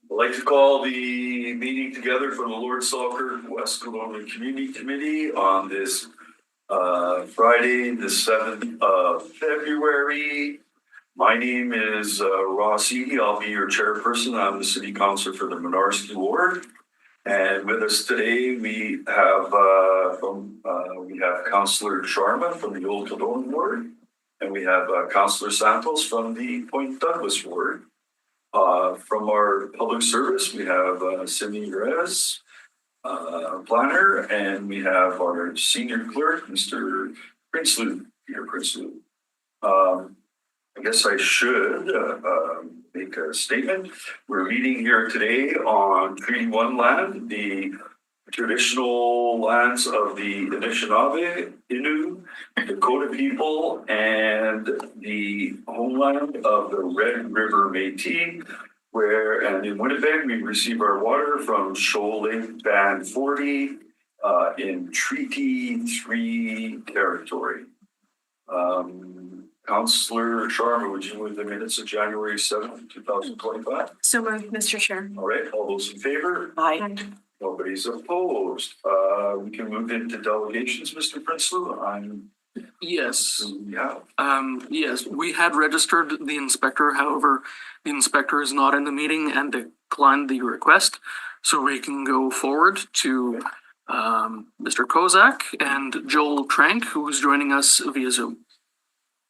I'd like to call the meeting together for the Lord Selkirk West Kelowna Community Committee on this Friday, the 7th of February. My name is Ross Eady. I'll be your chairperson. I'm the city councillor for the Mynarski Ward. And with us today, we have Councillor Sharma from the Old Kelowna Ward, and we have Councillor Santos from the Point Douglas Ward. From our public service, we have Cindy Reyes, planner, and we have our senior clerk, Mr. Prinsloo, Peter Prinsloo. I guess I should make a statement. We're meeting here today on Treaty 1 land, the traditional lands of the Anishinaabe, Innu, Dakota people, and the homeland of the Red River Métis, and in Winnipeg, we receive our water from Shoal Lake Band 40 in Treaty 3 territory. Councillor Sharma, would you move the minutes of January 7th, 2025? So moved, Mr. Chair. All right, all those in favor? Aye. Nobody's opposed. We can move into delegations, Mr. Prinsloo. Yes. Yeah. Yes, we had registered the inspector. However, the inspector is not in the meeting and declined the request. So we can go forward to Mr. Kozak and Joel Trank, who is joining us via Zoom.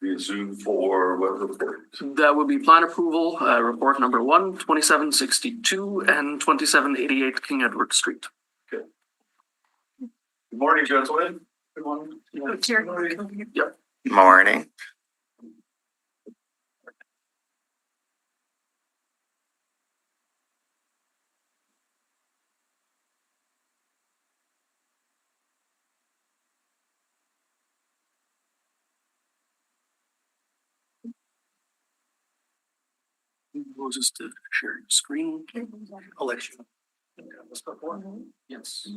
Via Zoom for what report? That would be plan approval, report number 1, 2762 and 2788 King Edward Street. Okay. Good morning, gentlemen. Good morning. Chair. Yep. Morning. We'll just share your screen. I'll let you. Yes.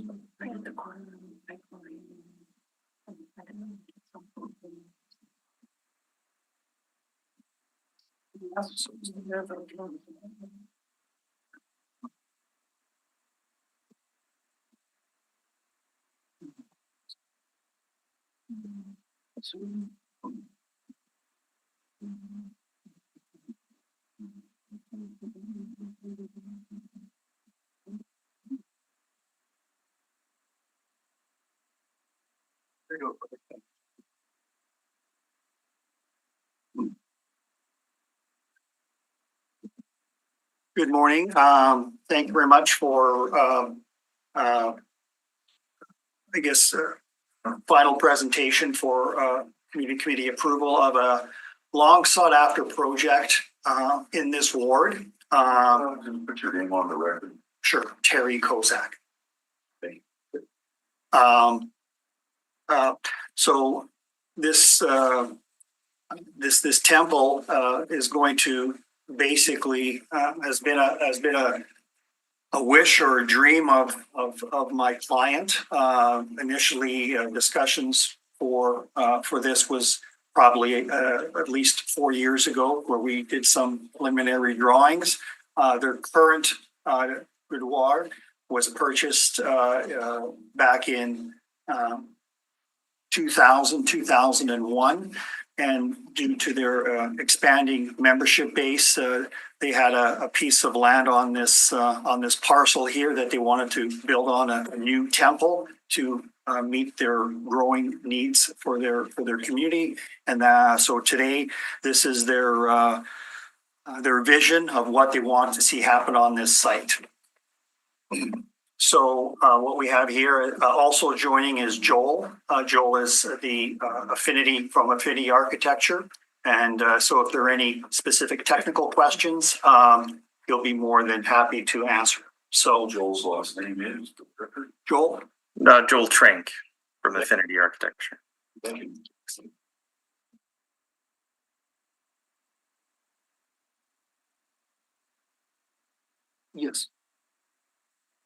There you go. Good morning. Thank you very much for, final presentation for community committee approval of a long sought after project in this ward. Just put your name on the record. Sure, Terry Kozak. So this temple is going to basically has been a wish or a dream of my client. Initially, discussions for this was probably at least 4 years ago, where we did some preliminary drawings. Their current boudoir was purchased back in 2001. And due to their expanding membership base, they had a piece of land on this parcel here that they wanted to build on a new temple to meet their growing needs for their community. And so today, this is their vision of what they want to see happen on this site. So what we have here also joining is Joel. Joel is the Affinity Architecture. And so if there are any specific technical questions, he'll be more than happy to answer. So Joel's last name is Joel? Joel Trank from Affinity Architecture. Thank you. Yes.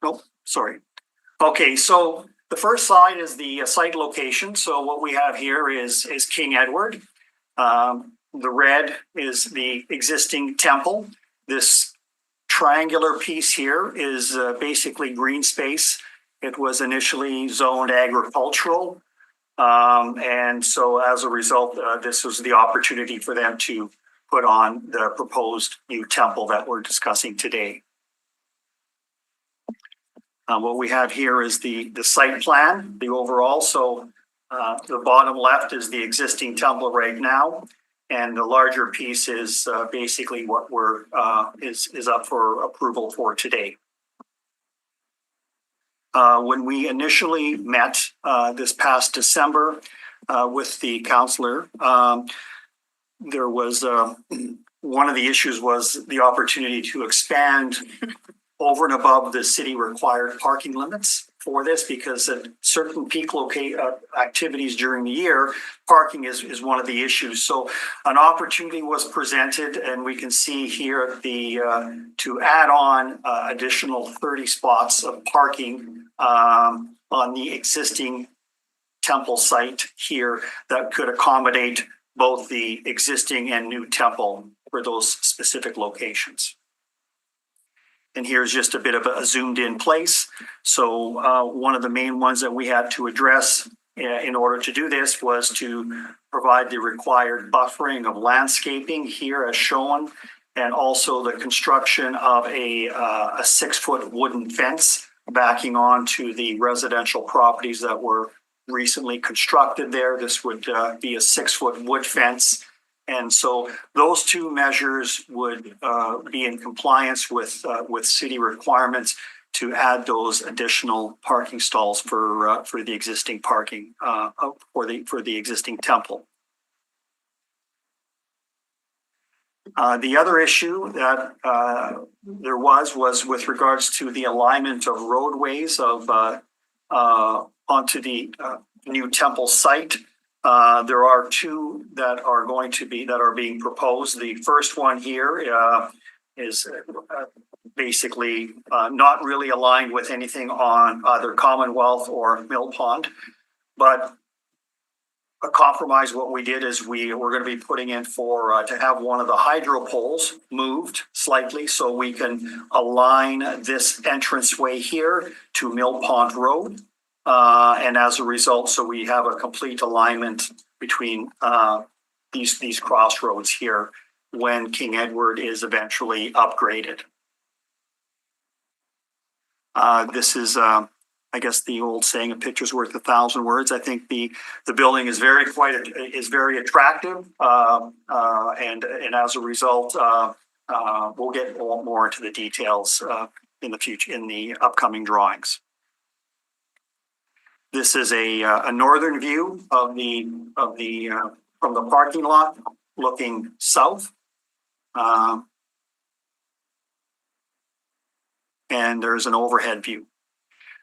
Nope, sorry. Okay, so the first slide is the site location. So what we have here is King Edward. The red is the existing temple. This triangular piece here is basically green space. It was initially zoned agricultural. And so as a result, this was the opportunity for them to put on the proposed new temple that we're discussing today. What we have here is the site plan, the overall. So the bottom left is the existing temple right now. And the larger piece is basically what is up for approval for today. When we initially met this past December with the councillor, there was one of the issues was the opportunity to expand over and above the city required parking limits for this, because at certain peak activities during the year, parking is one of the issues. So an opportunity was presented, and we can see here to add on additional 30 spots of parking on the existing temple site here that could accommodate both the existing and new temple for those specific locations. And here's just a bit of a zoomed in place. So one of the main ones that we had to address in order to do this was to provide the required buffering of landscaping here as shown, and also the construction of a 6-foot wooden fence backing onto the residential properties that were recently constructed there. This would be a 6-foot wood fence. And so those two measures would be in compliance with city requirements to add those additional parking stalls for the existing parking for the existing temple. The other issue that there was with regards to the alignment of roadways onto the new temple site. There are two that are being proposed. The first one here is basically not really aligned with anything on either Commonwealth or Mill Pond, but a compromise. What we did is we're going to be putting in for to have one of the hydro poles moved slightly so we can align this entranceway here to Mill Pond Road. And as a result, so we have a complete alignment between these crossroads here when King Edward is eventually upgraded. This is, I guess, the old saying, a picture's worth 1,000 words. I think the building is very attractive, and as a result, we'll get more into the details in the future in the upcoming drawings. This is a northern view of from the parking lot looking south. And there's an overhead view.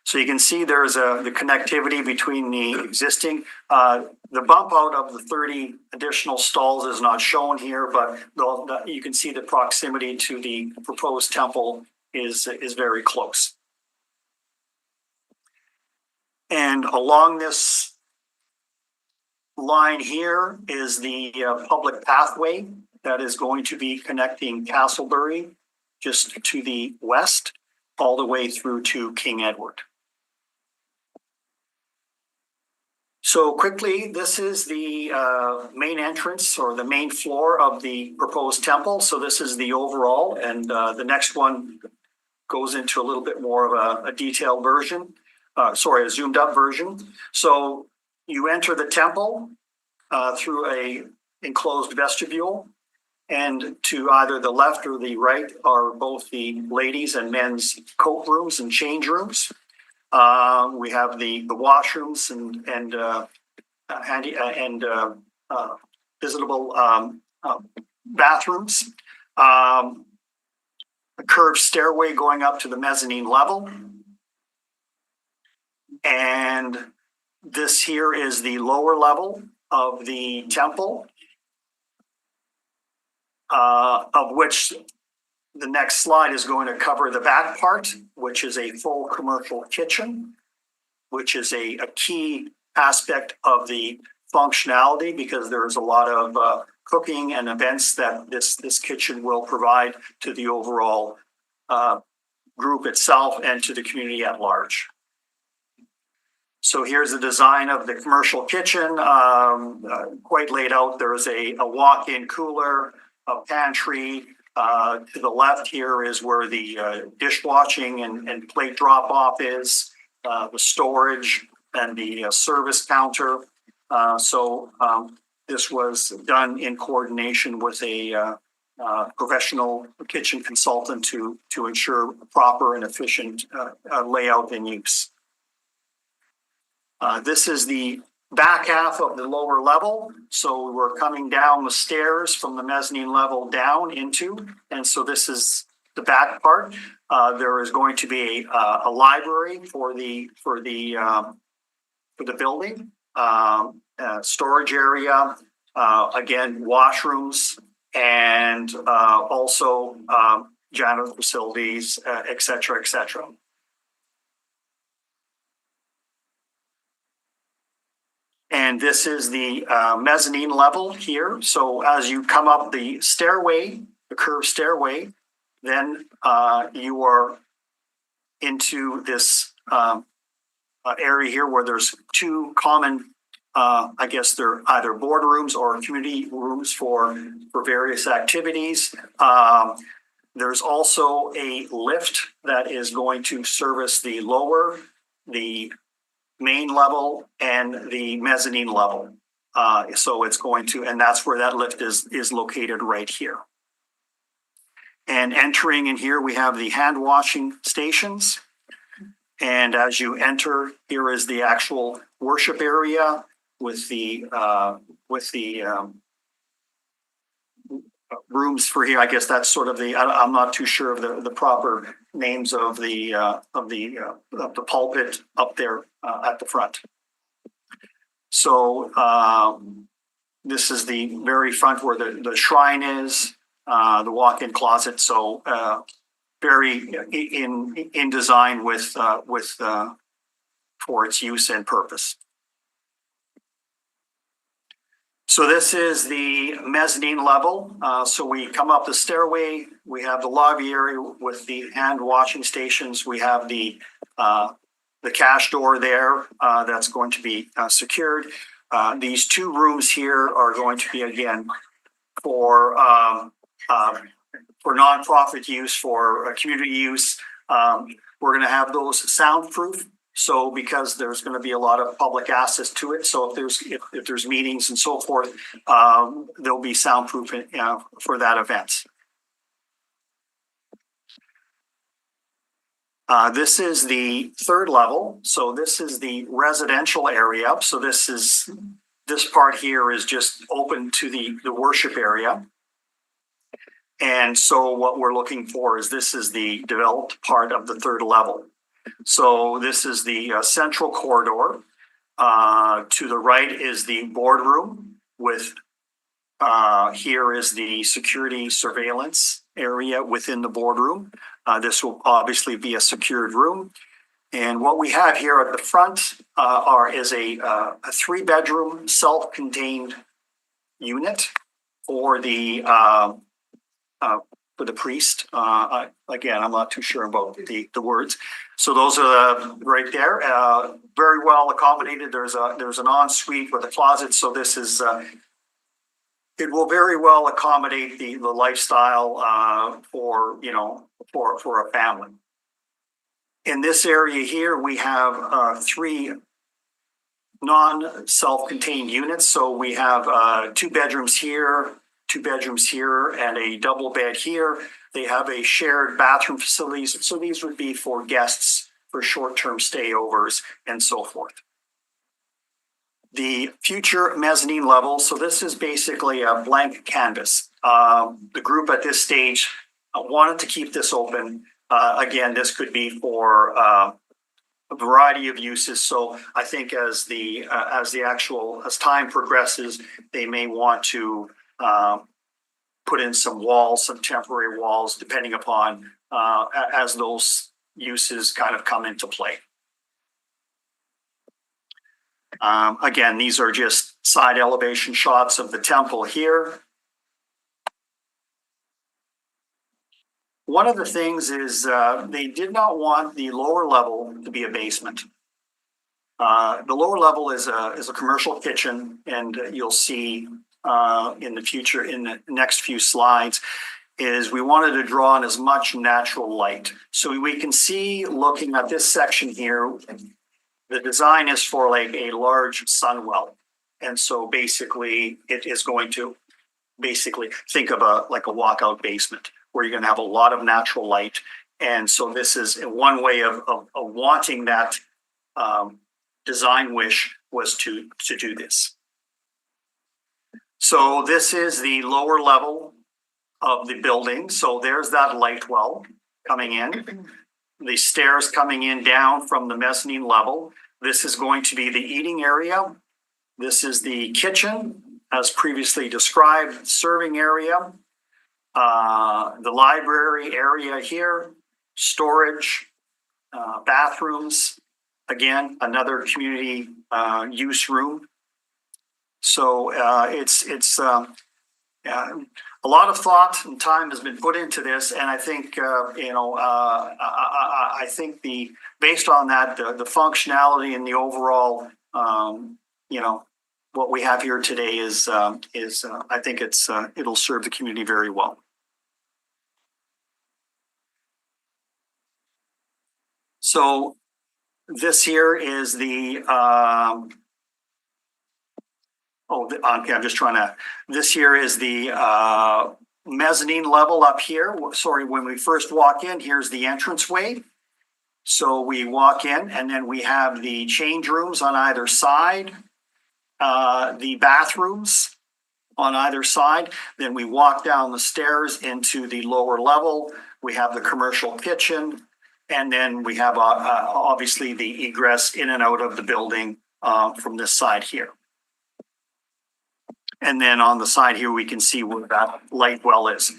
So you can see there's the connectivity between the existing, the bump out of the 30 additional stalls is not shown here, but you can see the proximity to the proposed temple is very close. And along this line here is the public pathway that is going to be connecting Castleberry just to the west, all the way through to King Edward. So quickly, this is the main entrance or the main floor of the proposed temple. So this is the overall, and the next one goes into a little bit more of a detailed version. A zoomed up version. So you enter the temple through a enclosed vestibule, and to either the left or the right are both the ladies' and men's coat rooms and change rooms. We have the washrooms and visitable bathrooms. A curved stairway going up to the mezzanine level. And this here is the lower level of the temple, of which the next slide is going to cover the back part, which is a full commercial kitchen, which is a key aspect of the functionality, because there's a lot of cooking and events that this kitchen will provide to the overall group itself and to the community at large. So here's the design of the commercial kitchen, quite laid out. There is a walk-in cooler, a pantry. To the left here is where the dishwashing and plate drop-off is, the storage and the service counter. This was done in coordination with a professional kitchen consultant to ensure proper and efficient layout and use. This is the back half of the lower level. So we're coming down the stairs from the mezzanine level down into, and so this is the back part. There is going to be a library for the building, storage area, again, washrooms, and also janitor facilities, et cetera, et cetera. And this is the mezzanine level here. So as you come up the stairway, the curved stairway, then you are into this area here where there's two common, I guess they're either boardrooms or community rooms for various activities. There's also a lift that is going to service the lower, the main level, and the mezzanine level. So it's going to, and that's where that lift is located right here. And entering in here, we have the hand washing stations. And as you enter, here is the actual worship area with the rooms for here. I guess that's sort of the, I'm not too sure of the proper names of the pulpit up there at the front. So this is the very front where the shrine is, the walk-in closet. So very in design with for its use and purpose. So this is the mezzanine level. So we come up the stairway. We have the lobby area with the hand washing stations. We have the cash door there that's going to be secured. These two rooms here are going to be, again, for nonprofit use, for community use. We're going to have those soundproof. So because there's going to be a lot of public access to it, so if there's meetings and so forth, there'll be soundproof for that event. This is the third level. So this is the residential area. So this part here is just open to the worship area. And so what we're looking for is this is the developed part of the third level. So this is the central corridor. To the right is the boardroom with here is the security surveillance area within the boardroom. This will obviously be a secured room. And what we have here at the front is a 3-bedroom self-contained unit for the priest. Again, I'm not too sure about the words. So those are right there. Very well accommodated. There's an ensuite with a closet. So this is it will very well accommodate the lifestyle for a family. In this area here, we have 3 non-self-contained units. So we have 2 bedrooms here, 2 bedrooms here, and a double bed here. They have a shared bathroom facilities. So these would be for guests for short-term stayovers and so forth. The future mezzanine level. So this is basically a blank canvas. The group at this stage wanted to keep this open. Again, this could be for a variety of uses. So I think as time progresses, they may want to put in some walls, some temporary walls, depending upon as those uses kind of come into play. Again, these are just side elevation shots of the temple here. one of the things is they did not want the lower level to be a basement. The lower level is a commercial kitchen, and you'll see in the future, in the next few slides, is we wanted to draw on as much natural light. So we can see, looking at this section here, the design is for like a large sun well. And so basically it is going to basically think of like a walkout basement where you're going to have a lot of natural light. And so this is one way of wanting that design wish was to do this. So this is the lower level of the building. So there's that light well coming in. The stairs coming in down from the mezzanine level. This is going to be the eating area. This is the kitchen, as previously described, serving area. The library area here, storage, bathrooms. Again, another community use room. So it's a lot of thought and time has been put into this, and I think I think based on that, the functionality and the overall what we have here today is I think it'll serve the community very well. So this here is the I'm just trying to, this here is the mezzanine level up here. Sorry, when we first walk in, here's the entranceway. So we walk in and then we have the change rooms on either side, the bathrooms on either side. Then we walk down the stairs into the lower level. We have the commercial kitchen. And then we have obviously the egress in and out of the building from this side here. And then on the side here, we can see where that light well is.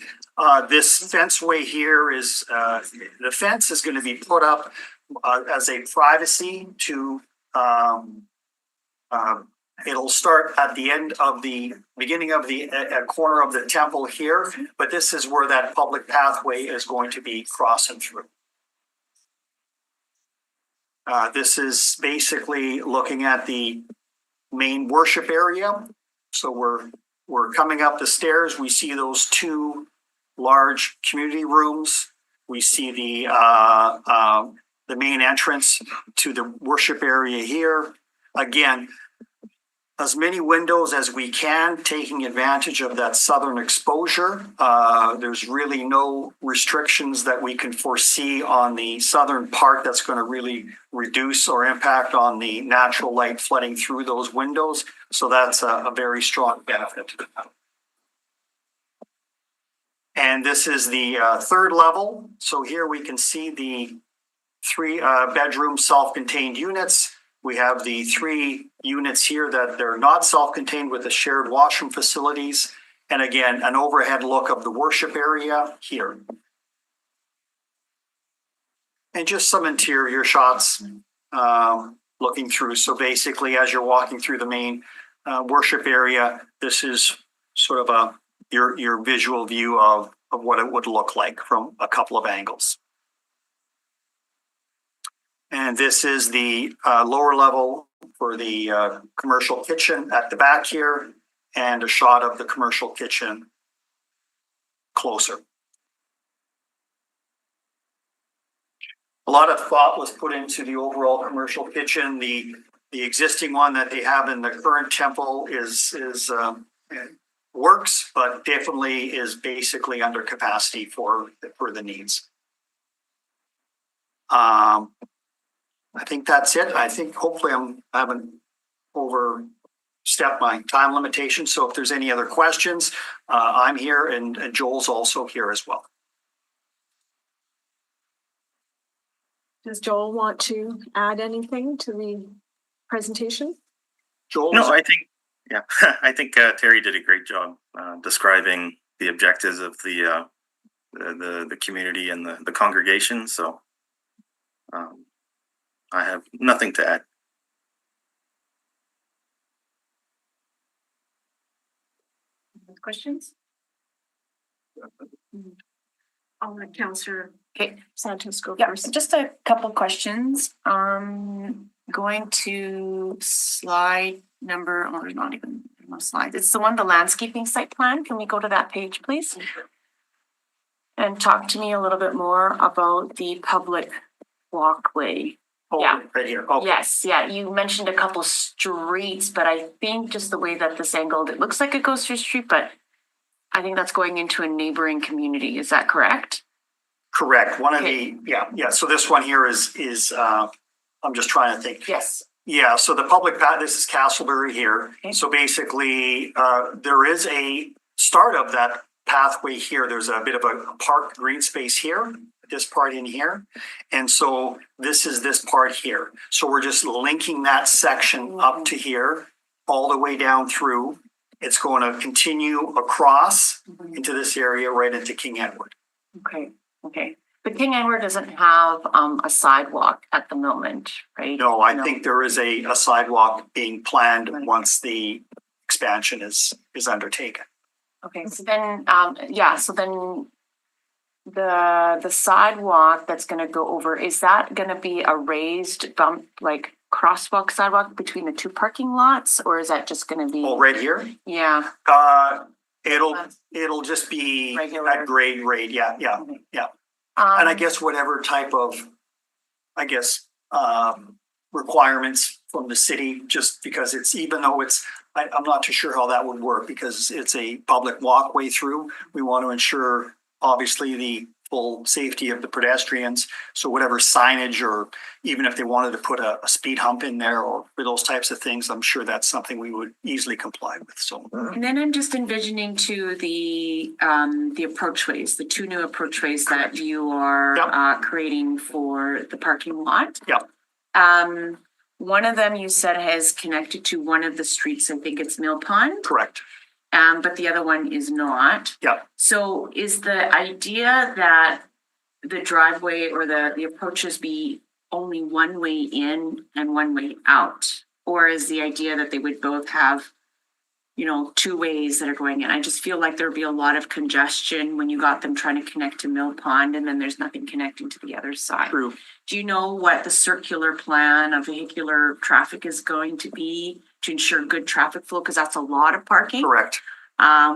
This fenceway here is, the fence is going to be put up as a privacy to, it'll start at the end of the beginning of the corner of the temple here, but this is where that public pathway is going to be crossing through. This is basically looking at the main worship area. So we're coming up the stairs. We see those two large community rooms. We see the main entrance to the worship area here. Again, as many windows as we can, taking advantage of that southern exposure. There's really no restrictions that we can foresee on the southern part that's going to really reduce or impact on the natural light flooding through those windows. So that's a very strong benefit. And this is the third level. So here we can see the 3 bedroom self-contained units. We have the 3 units here that they're not self-contained with the shared washroom facilities. And again, an overhead look of the worship area here. And just some interior shots looking through. So basically, as you're walking through the main worship area, this is sort of your visual view of what it would look like from a couple of angles. And this is the lower level for the commercial kitchen at the back here, and a shot of the commercial kitchen closer. A lot of thought was put into the overall commercial kitchen. The existing one that they have in the current temple is works, but definitely is basically under capacity for the needs. I think that's it. I think hopefully I haven't overstepped my time limitation. So if there's any other questions, I'm here, and Joel's also here as well. Does Joel want to add anything to the presentation? Joel? No, I think Terry did a great job describing the objectives of the community and the congregation. So I have nothing to add. Questions? I'll let Counselor Okay, Santos go yeah, first. just a couple questions. Going to slide number, oh, there's not even no slide. It's the one, the landscaping site plan. Can we go to that page, please? And talk to me a little bit more about the public walkway. Oh, Yeah. right here. Okay. Yes, yeah, you mentioned a couple streets, but I think just the way that this angled, it looks like it goes through a street, but I think that's going into a neighboring community. Is that correct? Correct. One of Okay. the, yeah. So this one here is, I'm just trying to think. Yes. Yeah, so the public path, this is Castleberry here. Okay. So basically, there is a start of that pathway here. There's a bit of a park green space here, this part in here. And so this is this part here. So we're just linking that section up to here, all the way down through. It's going to continue across into this area right into King Edward. Okay, okay. But King Edward doesn't have a sidewalk at the moment, right? No, I think there is a sidewalk being planned once the expansion is undertaken. Okay, so then, so then the sidewalk that's gonna go over, is that gonna be a raised bump, like crosswalk sidewalk between the two parking lots, or is that just gonna be? Oh, right here? Yeah, It'll just be Regular. at grade, yeah. And I guess whatever type of, requirements from the city, just because it's, even though it's, I'm not too sure how that would work because it's a public walkway through. We want to ensure, obviously, the full safety of the pedestrians. So whatever signage, or even if they wanted to put a speed hump in there or those types of things, I'm sure that's something we would easily comply with, so. and then I'm just envisioning to the approachways, the two new approachways that you are Yep. creating for the parking lot. Yep. One of them you said has connected to one of the streets, I think it's Mill Pond. Correct. But the other one is not. Yeah. So is the idea that the driveway or the approaches be only one way in and one way out? Or is the idea that they would both have, two ways that are going in? I just feel like there'd be a lot of congestion when you got them trying to connect to Mill Pond and then there's nothing connecting to the other side. True. Do you know what the circular plan of vehicular traffic is going to be to ensure good traffic flow? Because that's a lot of parking. Correct.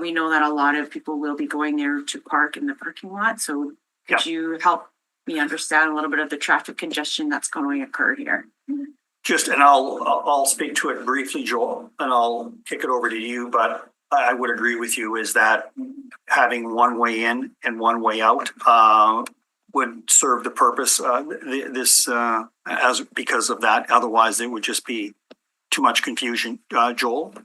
We know that a lot of people will be going there to park in the parking lot. So could you help me understand a little bit of the traffic congestion that's going to occur here? And I'll speak to it briefly, Joel, and I'll kick it over to you, but I would agree with you is that having one way in and one way out would serve the purpose because of that. Otherwise, it would just be too much confusion. Joel?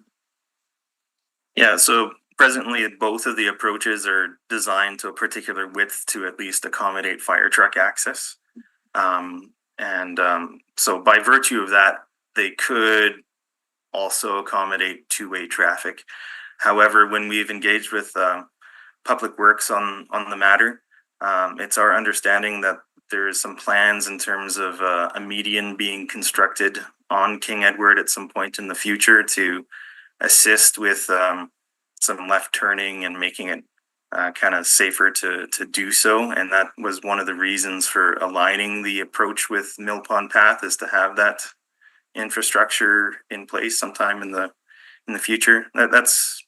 Yeah, so presently both of the approaches are designed to a particular width to at least accommodate fire truck access. So by virtue of that, they could also accommodate two-way traffic. However, when we've engaged with Public Works on the matter, it's our understanding that there's some plans in terms of a median being constructed on King Edward at some point in the future to assist with some left turning and making it kind of safer to do so. And that was one of the reasons for aligning the approach with Mill Pond Path, is to have that infrastructure in place sometime in the future. That's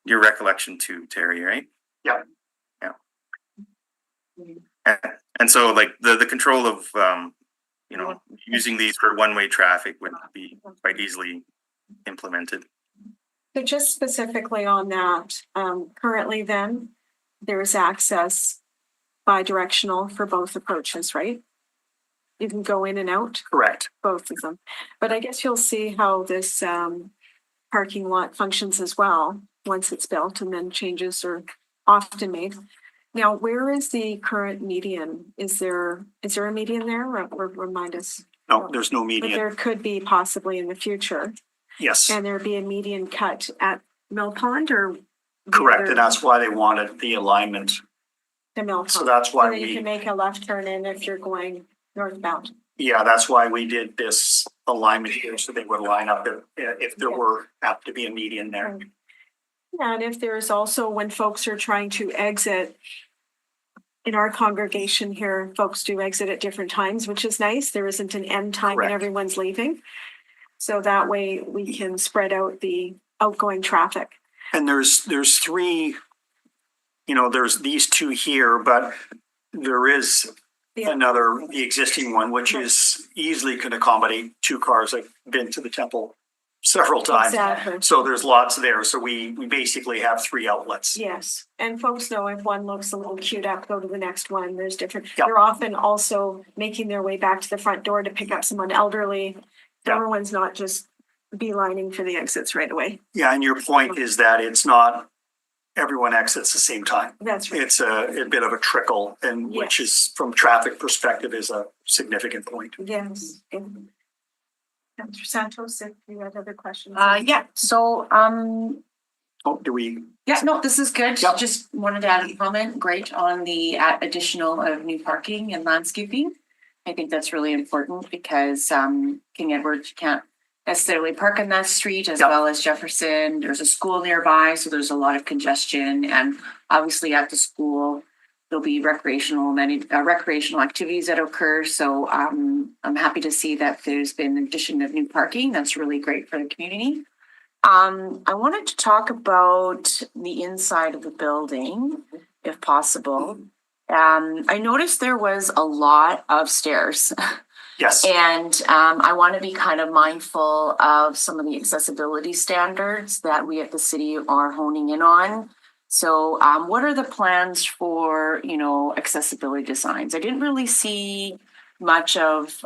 your recollection too, Terry, right? Yeah. And so like the control of using these for one-way traffic would be quite easily implemented. So just specifically on that, currently then, there is access bi-directional for both approaches, right? You can go in and out, Correct. both of them. But I guess you'll see how this parking lot functions as well, once it's built, and then changes are often made. Now, where is the current median? Is there a median there, or remind us? No, there's no But median. there could be possibly in the future. Yes, And there'd be a median cut at Mill Pond or? the correct. other- And that's why they wanted the alignment. The Mill Pond. So that's why So that you can we, make a left turn in if you're going northbound. that's why we did this alignment here, so they would line up if there Yeah. were apt to be a median there. Right. And if there's also, when folks are trying to exit in our congregation here, folks do exit at different times, which is nice. There isn't an end time when Correct. everyone's leaving. So that way we can spread out the outgoing traffic. And there's three, there's these two here, but there is Yeah. another, the existing one, which is easily could accommodate two cars. I've been to the temple several times. Exactly. So there's lots there. So we basically have three outlets. Yes, and folks know if one looks a little queued up, go to the next one. There's different, Yep. they're often also making their way back to the front door to pick up someone elderly. Yep. Everyone's not just beelining for the exits right away. Yeah, and your point is that it's not everyone exits the same time. That's right. It's a bit of a trickle, and which Yes. is from traffic perspective is a significant point. Yes. Councillor Santos, if you had other questions. So, Oh, do we? yeah, no, this is good. Yep. Just wanted to add a comment. Great on the additional of new parking and landscaping. I think that's really important because King Edward, you can't necessarily park on that street as Yep. well as Jefferson. There's a school nearby, so there's a lot of congestion. And obviously at the school, there'll be recreational activities that occur. So I'm happy to see that there's been an addition of new parking. That's really great for the community. I wanted to talk about the inside of the building, if possible. I noticed there was a lot of stairs. Yes. And I want to be kind of mindful of some of the accessibility standards that we at the city are honing in on. So what are the plans for, accessibility designs? I didn't really see much of,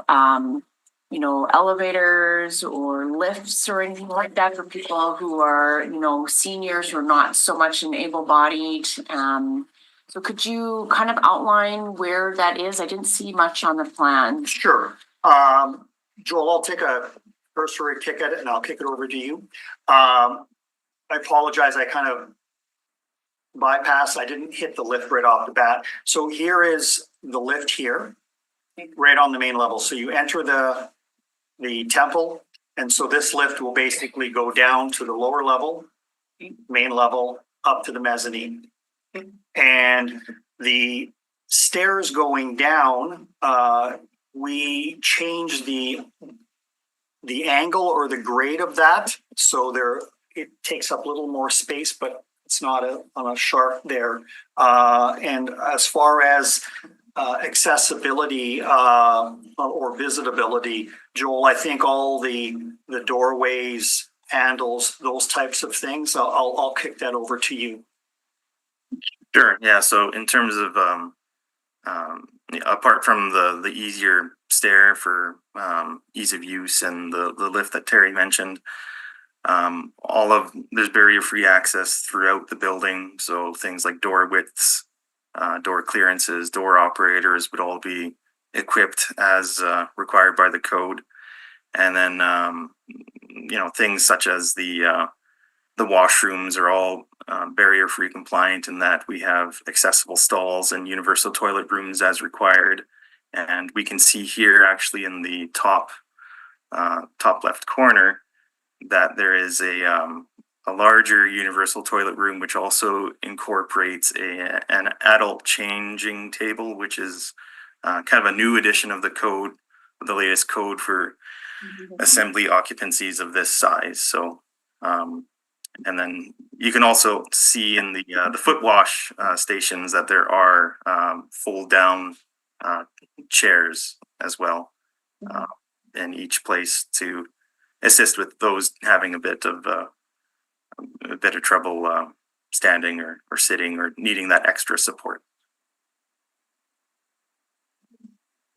elevators or lifts or anything like that for people who are, seniors who are not so much able-bodied. So could you kind of outline where that is? I didn't see much on the plan. Sure. Joel, I'll take a cursory kick at it and I'll kick it over to you. I apologize. I kind of bypassed. I didn't hit the lift right off the bat. So here is the lift here, right on the main level. So you enter the temple. And so this lift will basically go down to the lower level, main level, up to the mezzanine. And the stairs going down, we change the angle or the grade of that. So it takes up a little more space, but it's not on a sharp there. And as far as accessibility or visitability, Joel, I think all the doorways, handles, those types of things, I'll kick that over to you. Sure. Yeah. So in terms of apart from the easier stair for ease of use and the lift that Terry mentioned, there's barrier-free access throughout the building. So things like door widths, door clearances, door operators would all be equipped as required by the code. And then things such as the washrooms are all barrier-free compliant in that we have accessible stalls and universal toilet rooms as required. And we can see here actually in the top left corner that there is a larger universal toilet room, which also incorporates an adult changing table, which is kind of a new edition of the code, the latest code for assembly occupancies of this size. So, and then you can also see in the foot wash stations that there are fold down chairs as well in each place to assist with those having a bit of trouble standing or sitting or needing that extra support.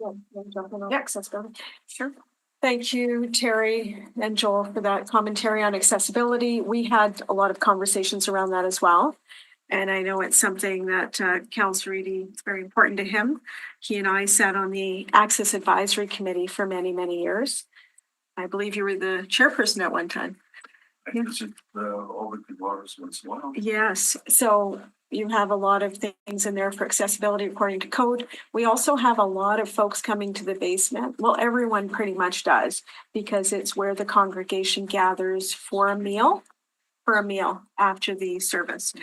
Yeah, accessibility. Sure. Thank you, Terry and Joel, for that commentary on accessibility. We had a lot of conversations around that as well. And I know it's something that Councillor Eady, it's very important to him. He and I sat on the Access Advisory Committee for many, many years. I believe you were the chairperson at one time. I visit all the good waters once in a while. Yes, so you have a lot of things in there for accessibility according to code. We also have a lot of folks coming to the basement. Well, everyone pretty much does, because it's where the congregation gathers for a meal after the service.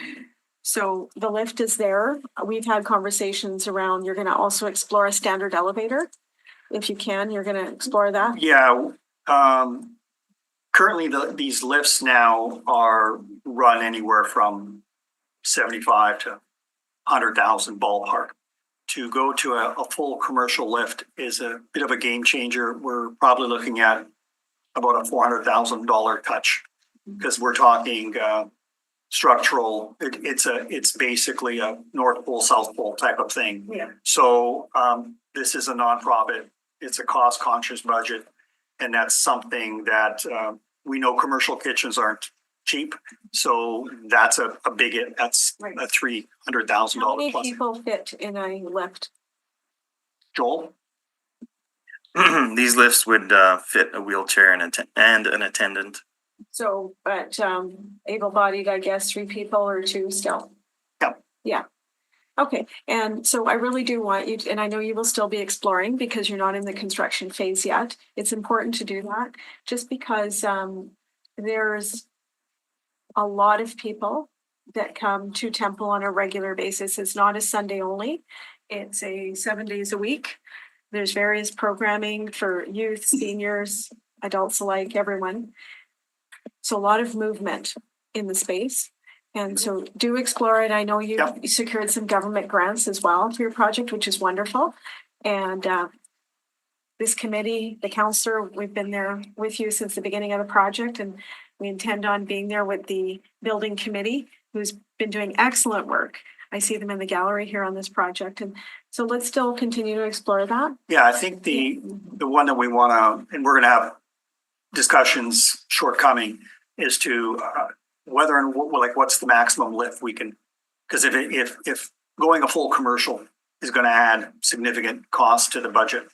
So the lift is there. We've had conversations around, you're gonna also explore a standard elevator. If you can, you're gonna explore that. Yeah, currently these lifts now are run anywhere from 75 to 100,000 ballpark. To go to a full commercial lift is a bit of a game changer. We're probably looking at about a $400,000 touch because we're talking structural. It's basically a North Pole, South Pole type of thing. Yeah. So this is a nonprofit. It's a cost conscious budget. And that's something that we know commercial kitchens aren't cheap. So that's a big, that's Right. a $300,000 How many plus. people fit in a lift? Joel? These lifts would fit a wheelchair and an attendant. So, but able-bodied, I guess, 3 people or 2 still? Yep. Yeah. Okay, and so I really do want you, and I know you will still be exploring because you're not in the construction phase yet. It's important to do that, just because there's a lot of people that come to Temple on a regular basis. It's not a Sunday only. It's a 7 days a week. There's various programming for youth, seniors, adults alike, everyone. So a lot of movement in the space. And so do explore it. I know you Yep. secured some government grants as well for your project, which is wonderful. And this committee, the counselor, we've been there with you since the beginning of the project, and we intend on being there with the building committee, who's been doing excellent work. I see them in the gallery here on this project. And so let's still continue to explore that. Yeah, I think the one that we want to, and we're going to have discussions shortcoming, is to whether and like what's the maximum lift we can, because if going a full commercial is going to add significant cost to the budget,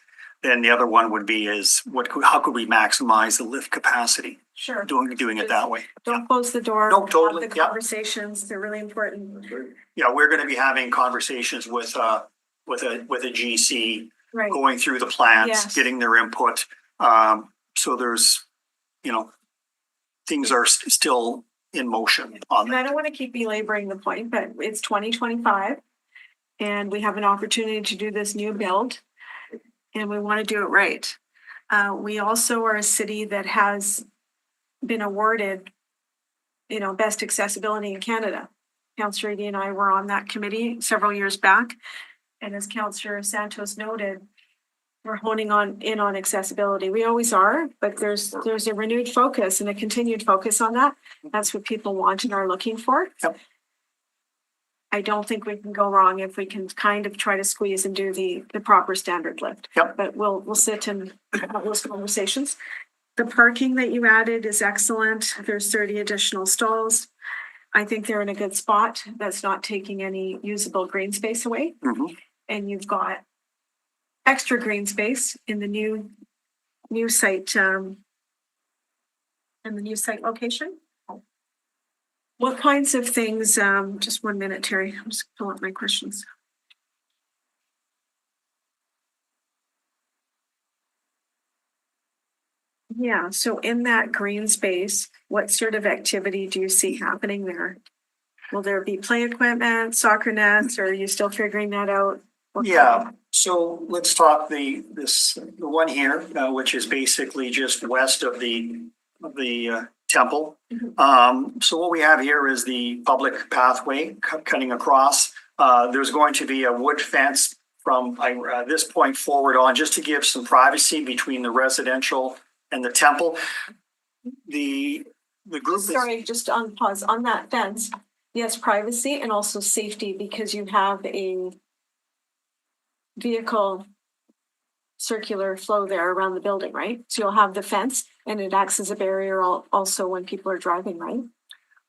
then the other one would be is how could we maximize the lift capacity Sure. doing it that way. Don't close the door. No, totally, Have the yeah. conversations, they're really important. Yeah, we're going to be having conversations with a GC, Right. going through the plans, Yes. getting their input. So there's, things are still in motion on And I that. don't want to keep belaboring the point, but it's 2025 and we have an opportunity to do this new build and we want to do it right. We also are a city that has been awarded, best accessibility in Canada. Councillor Edie and I were on that committee several years back. And as Councillor Santos noted, we're honing in on accessibility. We always are, but there's a renewed focus and a continued focus on that. That's what people want and are looking for. Yep. I don't think we can go wrong if we can kind of try to squeeze and do the proper standard lift. Yep. But we'll sit and have those conversations. The parking that you added is excellent. There's 30 additional stalls. I think they're in a good spot. That's not taking any usable green space away. Mhm. And you've got extra green space in the new site, in the new site location. What kinds of things, just 1 minute, Terry, I'm just pulling up my questions. Yeah, so in that green space, what sort of activity do you see happening there? Will there be play equipment, soccer nets, or are you still figuring that out? What- Yeah, so let's talk the one here, which is basically just west of the temple. So what we have here is the public pathway cutting across. There's going to be a wood fence from this point forward on, just to give some privacy between the residential and the temple. The group is. Sorry, just on pause, on that fence, yes, privacy and also safety, because you have a vehicle circular flow there around the building, right? So you'll have the fence and it acts as a barrier also when people are driving, right?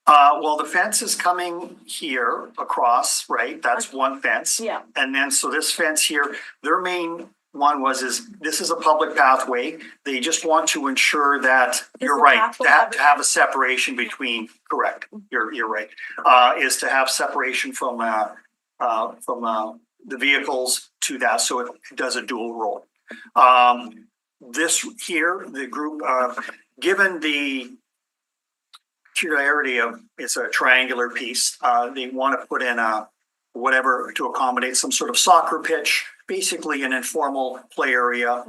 Well, the fence is coming here across, right? That's one fence. Yeah. And then, so this fence here, their main one is this is a public pathway. They just want to ensure that, you're the right, pathway to have a separation between, correct, you're right. Is to have separation from the vehicles to that, so it does a dual role. This here, the group, given the peculiarity of, it's a triangular piece. They want to put in a, whatever to accommodate some sort of soccer pitch, basically an informal play area.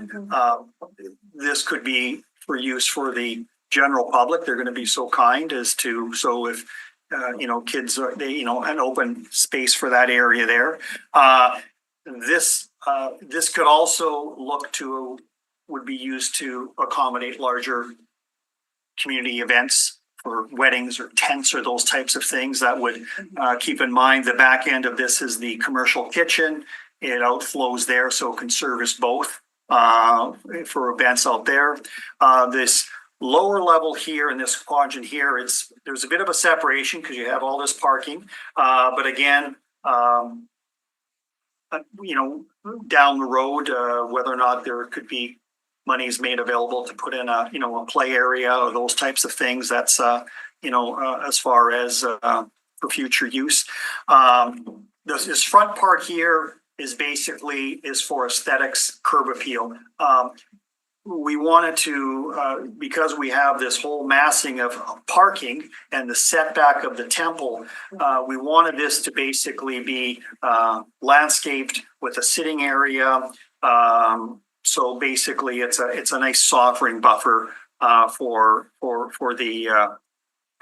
This could be for use for the general public. They're going to be so kind as to, so if, kids are, they, an open space for that area there. This could also look to, would be used to accommodate larger community events for weddings or tents or those types of things. That would keep in mind the back end of this is the commercial kitchen. It outflows there, so it can service both for events out there. This lower level here in this quadrant here, there's a bit of a separation because you have all this parking. But again, down the road, whether or not there could be monies made available to put in a play area or those types of things. That's, as far as for future use. This front part here is basically for aesthetics, curb appeal. We wanted to, because we have this whole massing of parking and the setback of the temple, we wanted this to basically be landscaped with a sitting area. So basically, it's a nice sovereign buffer for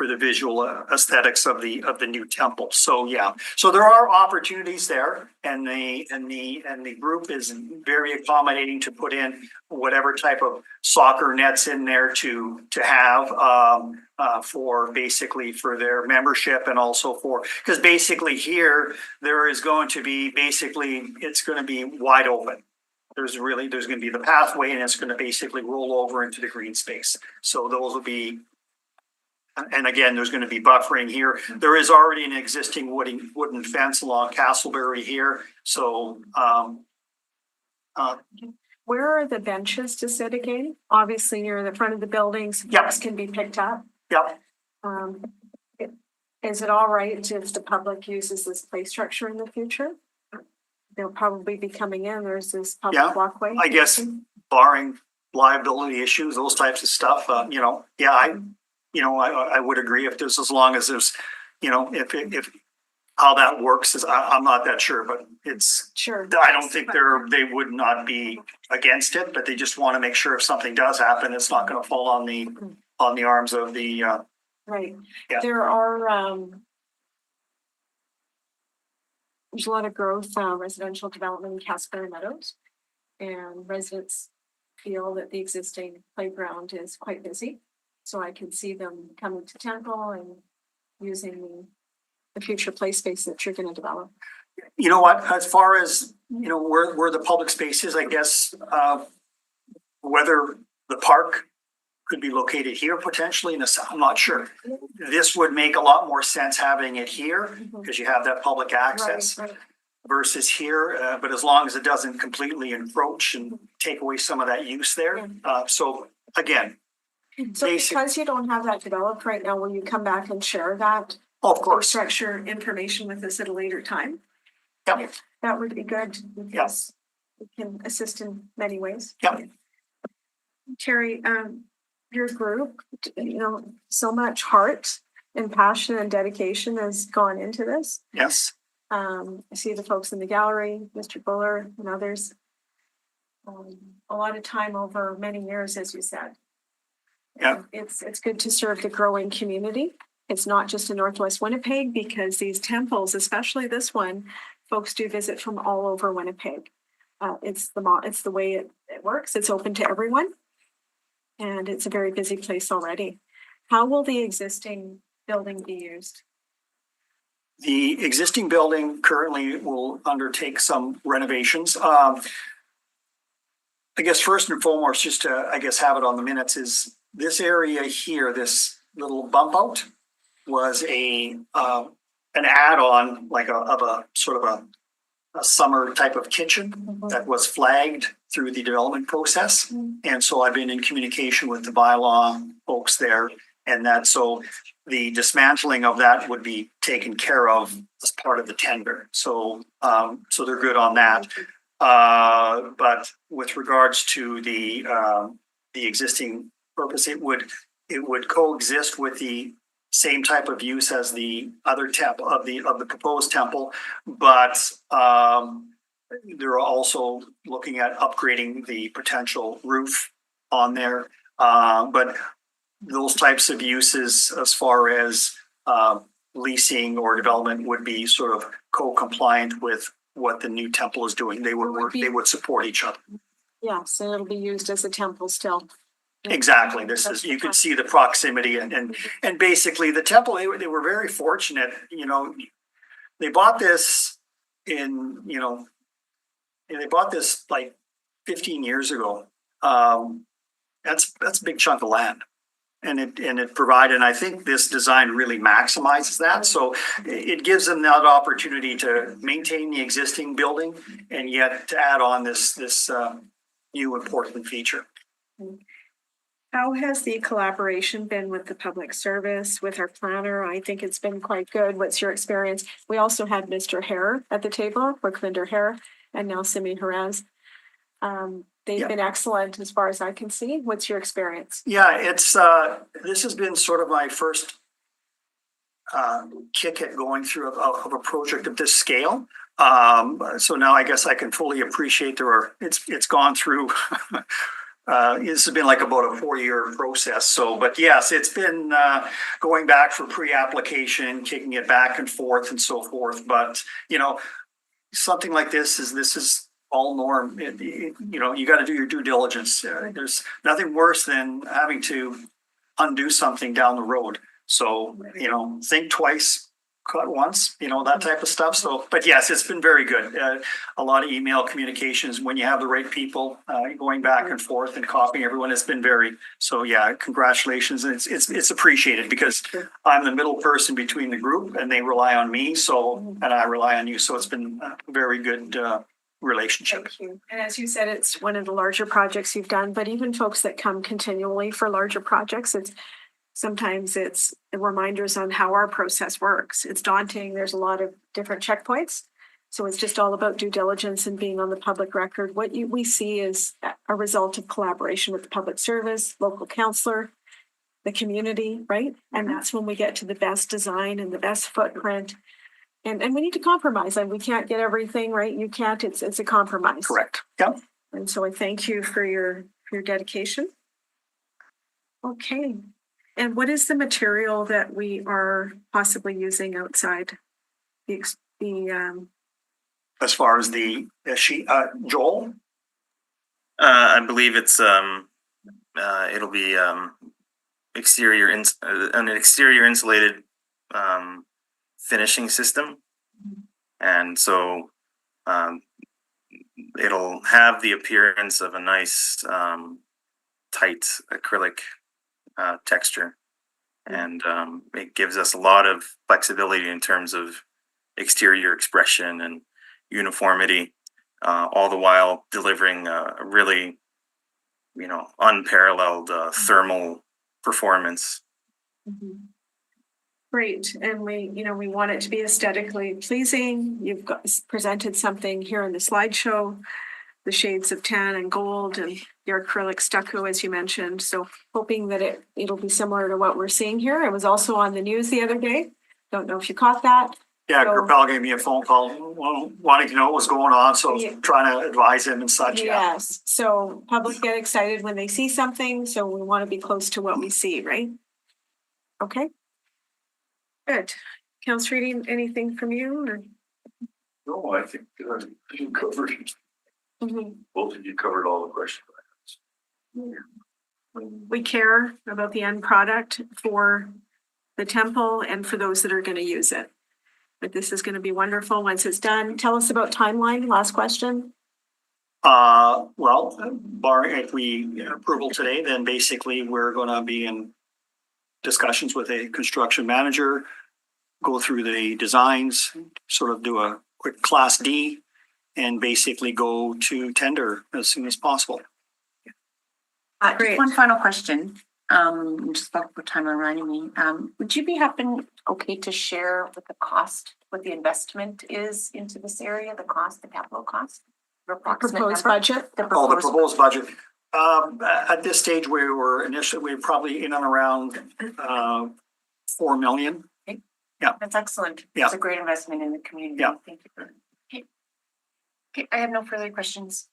the visual aesthetics of the new temple. So yeah, so there are opportunities there, and the group is very accommodating to put in whatever type of soccer nets in there to have for basically for their membership, and also because basically here there is going to be it's going to be wide open. There's going to be the pathway, and it's going to basically roll over into the green space. So those will be. And again, there's going to be buffering here. There is already an existing wooden fence along Castleberry here. So, Where are the benches to sit again? Obviously near the front of the buildings. Yep. Folks can be picked up. yep. Is it all right if the public uses this play structure in the future? They'll probably be coming in. There's this Yeah, public walkway. I guess barring liability issues, those types of stuff, I would agree if there's, as long as there's, if how that works is, I'm not that sure, but it's, Sure. I don't think they would not be against it, but they just want to make sure if something does happen, it's not going to fall on the arms of the, Right. Yeah. There are, there's a lot of growth, residential development in Casper Meadows. And residents feel that the existing playground is quite busy. So I can see them coming to Temple and using the future play space that you're going to develop. you know what, as far as, where the public space is, I guess, whether the park could be located here potentially in the south, I'm not sure. This would make a lot more sense having it here because you have that public access Right. versus here. But as long as it doesn't completely encroach and take away some of that use there. So again, So basic- because you don't have that developed right now, will you come back and share that of course, structure information with us at a later time? Yep. That would be good because it can assist in many ways. Yep. Terry, your group, so much heart and passion and dedication has gone into this. yes, I see the folks in the gallery, Mr. Buller and others. A lot of time over many years, as you said. Yeah. It's good to serve the growing community. It's not just in Northwest Winnipeg, because these temples, especially this one, folks do visit from all over Winnipeg. It's the way it works. It's open to everyone. And it's a very busy place already. How will the existing building be used? the existing building currently will undertake some renovations. I guess first and foremost, just to, have it on the minutes, is this area here, this little bump out was an add-on, like of a sort of a summer type of kitchen that was flagged through the development process. And so I've been in communication with the bylaw folks there, and so the dismantling of that would be taken care of as part of the tender. So they're good on that. But with regards to the existing purpose, it would coexist with the same type of use as the other temple of the proposed temple, but they're also looking at upgrading the potential roof on there. But those types of uses as far as leasing or development would be sort of co-compliant with what the new temple is doing. They would work, they would support each other. Yes, and it'll be used as a temple still. Exactly. This is, you can see the proximity and basically the temple, they were very fortunate, you know, they bought this in, you know, they bought this like 15 years ago. That's a big chunk of land. And it provided, and I think this design really maximizes that. So it gives them that opportunity to maintain the existing building and yet to add on this new important feature. How has the collaboration been with the public service, with our planner? I think it's been quite good. What's your experience? We also had Mr. Hare at the table, Workvinder Hare, and now Simi Jerez. They've been excellent as far as I can see. What's your experience? Yeah, it's this has been sort of my first kick at going through of a project of this scale. So now I guess I can fully appreciate it's gone through. This has been like about a 4-year process. So, but yes, it's been going back for pre-application, kicking it back and forth and so forth. But you know, something like this is all norm. You know, you got to do your due diligence. There's nothing worse than having to undo something down the road. So, you know, think twice, cut once, you know, that type of stuff. So, but yes, it's been very good. A lot of email communications when you have the right people going back and forth and copying everyone. It's been so yeah, congratulations. And it's appreciated because I'm the middle person between the group and they rely on me. So, and I rely on you. So it's been a very good relationship. Thank you. And as you said, it's one of the larger projects you've done, but even folks that come continually for larger projects, sometimes it's reminders on how our process works. It's daunting. There's a lot of different checkpoints. So it's just all about due diligence and being on the public record. What we see is a result of collaboration with the public service, local councillor, the community, right? And that's when we get to the best design and the best footprint. And we need to compromise. And we can't get everything right. You can't. It's a compromise. Correct. Yep. And so I thank you for your dedication. Okay. And what is the material that we are possibly using outside As far as the sheet, Joel? I believe it's it'll be an exterior insulated finishing system, and so it'll have the appearance of a nice tight acrylic texture, and it gives us a lot of flexibility in terms of exterior expression and uniformity, all the while delivering a really, you know, unparalleled thermal performance. Mm-hmm. Great. And we want it to be aesthetically pleasing. You've presented something here in the slideshow, the shades of tan and gold and your acrylic stucco, as you mentioned. So hoping that it'll be similar to what we're seeing here. It was also on the news the other day. Don't know if you caught that. Yeah, So, Grappel gave me a phone call wanting to know what was going on. So Yeah. trying to advise him and such. Yeah. Yes. So public get excited when they see something. So we want to be close to what we see, right? Okay. Good. Councillor Reading, anything from you? Or? No, I think you covered, Mhm. both of you covered all the questions. We care about the end product for the temple and for those that are going to use it. But this is going to be wonderful once it's done. Tell us about timeline. Last question. Well, barring if we approval today, then basically we're going to be in discussions with a construction manager, go through the designs, sort of do a quick Class D, and basically go to tender as soon as possible. Great. Just one final question. Just about what time reminding me. Would you be okay to share what the cost, what the investment is into this area, the capital cost? Proposed budget. The proposed budget. At this stage, we're probably in and around 4 million. That's excellent. Yeah. It's a great investment in the community. Yeah. Thank you. Okay, I have no further questions.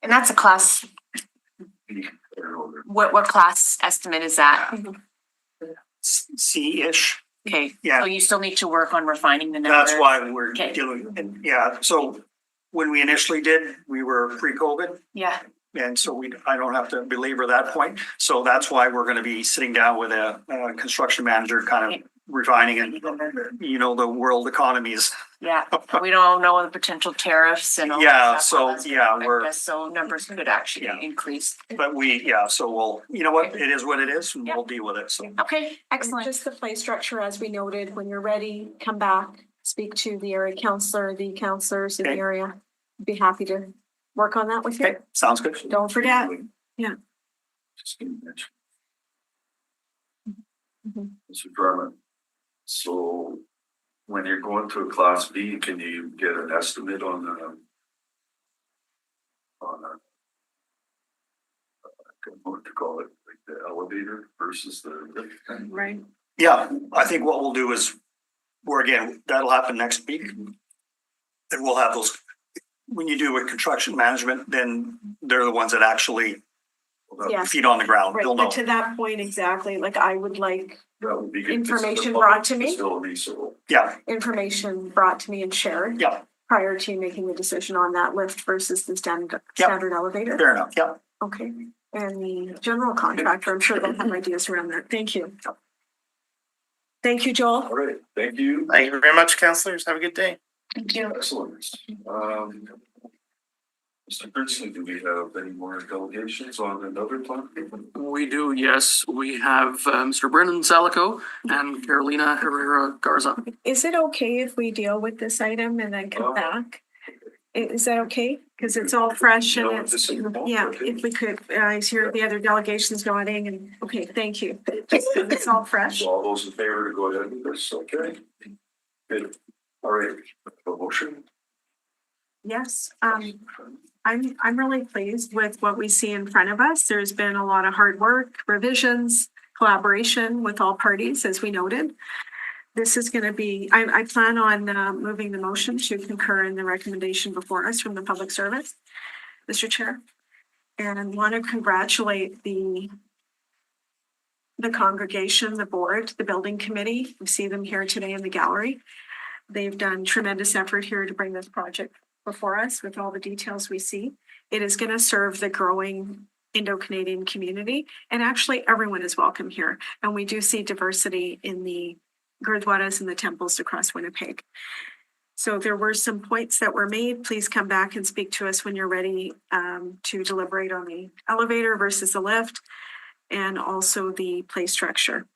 And that's a class, what class estimate is that? C-ish. Okay, Yeah. so you still need to work on refining the number. That's why we're Okay. dealing, and yeah, so when we initially did, we were pre-COVID. Yeah, And so I don't have to belabor that point. So that's why we're gonna be sitting down with a construction manager, kind of refining and, you know, the world economies. yeah. We don't know the potential tariffs and all. Yeah, that so, stuff. yeah, we're- I guess So numbers could actually Yeah. increase. But so we'll, you know what, it is what it is, and we'll deal with it, so. Okay, excellent. Just the play structure, as we noted, when you're ready, come back, speak to the area counselor, the counselors in the Okay. area. Be happy to work on that with you. Okay, sounds good. Don't forget. Yeah. Just gonna mention. Mhm. Mr. Drummond, so when you're going to a class B, can you get an estimate on what to call it, like the elevator versus the lift? Right. Yeah, I think what we'll do is, that'll happen next week. And we'll have those, when you do with construction management, then they're the ones that actually Yeah. feet on the ground, Right, they'll know. but to that point, exactly, like I would like That would be good. This is a Information public brought to me? facility, so Yeah, information brought to me and shared yeah, prior to making the decision on that lift versus the standard elevator. fair enough, yeah. Okay, and the general contractor, I'm sure they'll have ideas around that. Thank you. Thank you, Joel. all right, thank you. Thank you very much, counselors. Have a good day. Thank you. Excellent. Mr. Grizzly, do we have any more delegations on another plan? We do, yes. We have Mr. Brendan Salico and Carolina Herrera Garza. Is it okay if we deal with this item and then come back? Is that okay? Because it's all fresh and No, it's, this is- yeah, okay. if we could, I hear the other delegations nodding and, okay, thank you. It's all fresh. So all those in favor to go ahead with this, okay? Good. All right, a motion? Yes, I'm really pleased with what we see in front of us. There's been a lot of hard work, revisions, collaboration with all parties, as we noted. This is gonna be, I plan on moving the motion to concur in the recommendation before us from the public service, Mr. Chair. And I want to congratulate the congregation, the board, the building committee. We see them here today in the gallery. They've done tremendous effort here to bring this project before us with all the details we see. It is going to serve the growing Indo-Canadian community, and actually everyone is welcome here. And we do see diversity in the Gurdwaras and the temples across Winnipeg. So there were some points that were made. Please come back and speak to us when you're ready to deliberate on the elevator versus the lift, and also the play structure.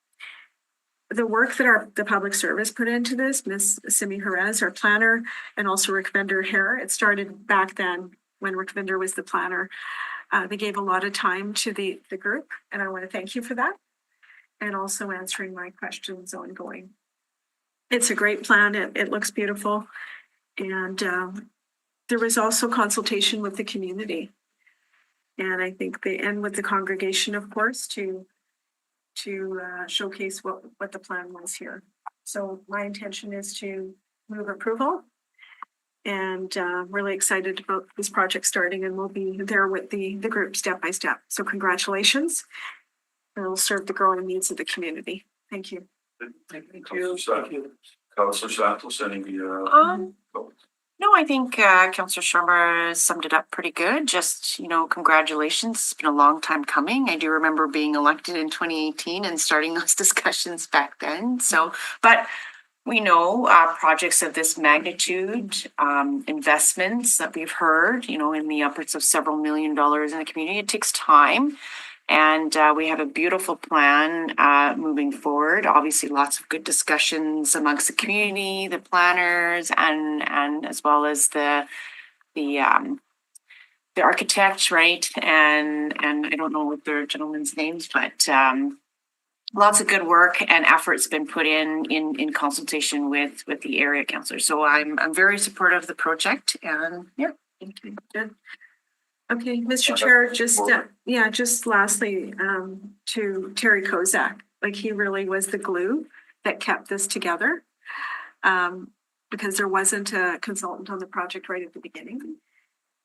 The work that the public service put into this, Ms. Simi Jerez, our planner, and also Rick Vender here, it started back then when Rick Vender was the planner. They gave a lot of time to the group, and I want to thank you for that. And also answering my questions ongoing. It's a great plan. It looks beautiful. And there was also consultation with the community. And I think and with the congregation, of course, to showcase what the plan was here. So my intention is to move approval. And really excited about this project starting, and we'll be there with the group step by step. So congratulations. And it'll serve the growing needs of the community. Thank you. Councilor Santos, any comments? No, I think Councillor Shermer summed it up pretty good. Just, congratulations. It's been a long time coming. I do remember being elected in 2018 and starting those discussions back then. So, but we know projects of this magnitude, investments that we've heard, in the upwards of several $1 million in the community, it takes time. And we have a beautiful plan moving forward. Obviously, lots of good discussions amongst the community, the planners, and as well as the architect, right? And I don't know what their gentlemen's names, but lots of good work and efforts been put in consultation with the area councillor. So I'm very supportive of the project, and yeah. Thank you. Good. Okay, Mr. Chair, just lastly, to Terry Kozak. Like he really was the glue that kept this together. Because there wasn't a consultant on the project right at the beginning.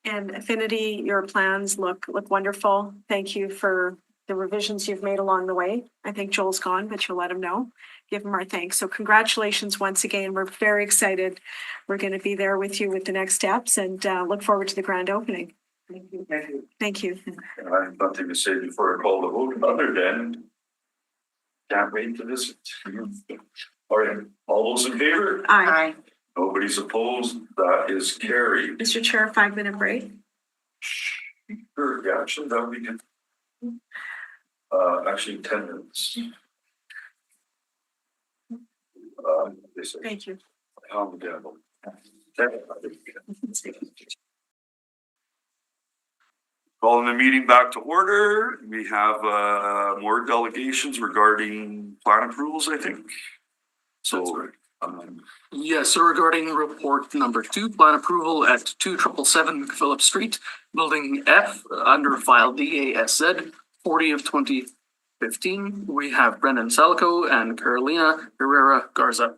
And Affinity, your plans look wonderful. Thank you for the revisions you've made along the way. I think Joel's gone, but you'll let him know. Give him our thanks. So congratulations once again. We're very excited. We're going to be there with you with the next steps and look forward to the grand opening. Thank you. Thank you. And I have nothing to say before I call the vote, other than can't wait to visit. All right, all those in favor? Aye. Nobody's opposed. That is carried. Mr. Chair, 5-minute break. Sure, yeah, actually, that would be good. Actually, 10 minutes. They say, Thank you. how the devil. 10 minutes. Calling the meeting back to order. We have more delegations regarding plan approvals, I think. So, Yes, so regarding report number 2, plan approval at 2777 McPhillips Street, building F, under file DASZ 40 of 2015. We have Brendan Salico and Carolina Herrera Garza.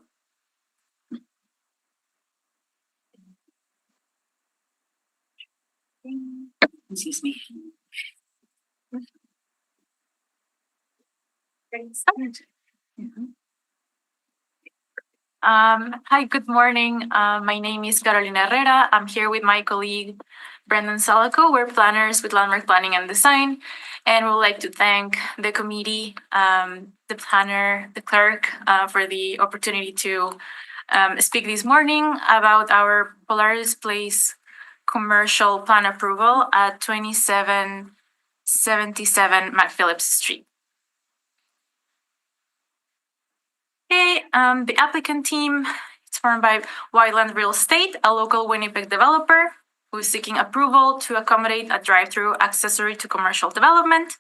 Excuse me. Hi, good morning. My name is Carolina Herrera. I'm here with my colleague Brendan Salico. We're planners with Landmark Planning and Design, and we'd like to thank the committee, the planner, the clerk, for the opportunity to speak this morning about our Polaris Place commercial plan approval at 2777 McPhillips Street. Okay, the applicant team is formed by Wildland Real Estate, a local Winnipeg developer who is seeking approval to accommodate a drive-through accessory to commercial development.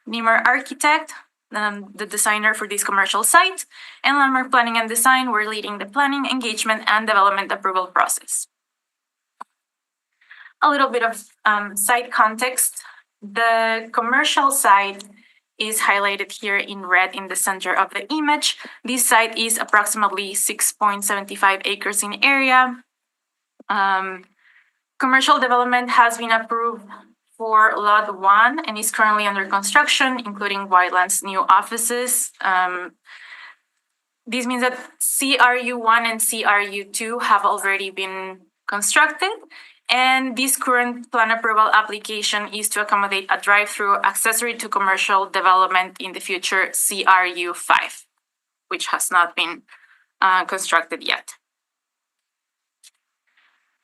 Niemer Architect, the designer for this commercial site, and Landmark Planning and Design were leading the planning, engagement, and development approval process. A little bit of site context. The commercial site is highlighted here in red in the center of the image. This site is approximately 6.75 acres in area. Commercial development has been approved for Lot 1 and is currently under construction, including Wildland's new offices. This means that CRU1 and CRU2 have already been constructed. And this current plan approval application is to accommodate a drive-through accessory to commercial development in the future, CRU5, which has not been constructed yet.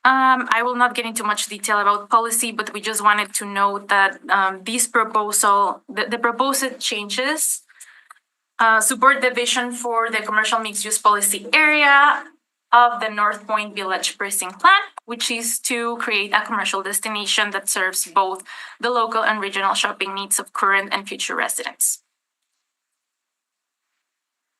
I will not get into much detail about policy, but we just wanted to note that this proposal, the proposed changes support the vision for the commercial mixed-use policy area of the North Point Village Precinct Plan, which is to create a commercial destination that serves both the local and regional shopping needs of current and future residents.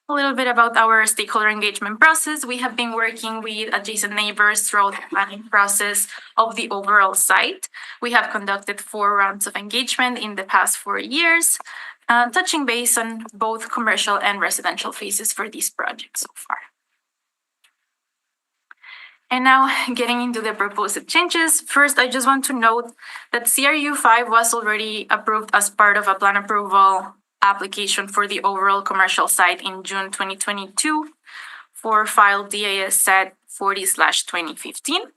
A little bit about our stakeholder engagement process. We have been working with adjacent neighbors throughout the planning process of the overall site. We have conducted 4 rounds of engagement in the past 4 years, touching base on both commercial and residential phases for this project so far. And now getting into the proposed changes. First, I just want to note that CRU5 was already approved as part of a plan approval application for the overall commercial site in June 2022 for file DASZ 40/2015.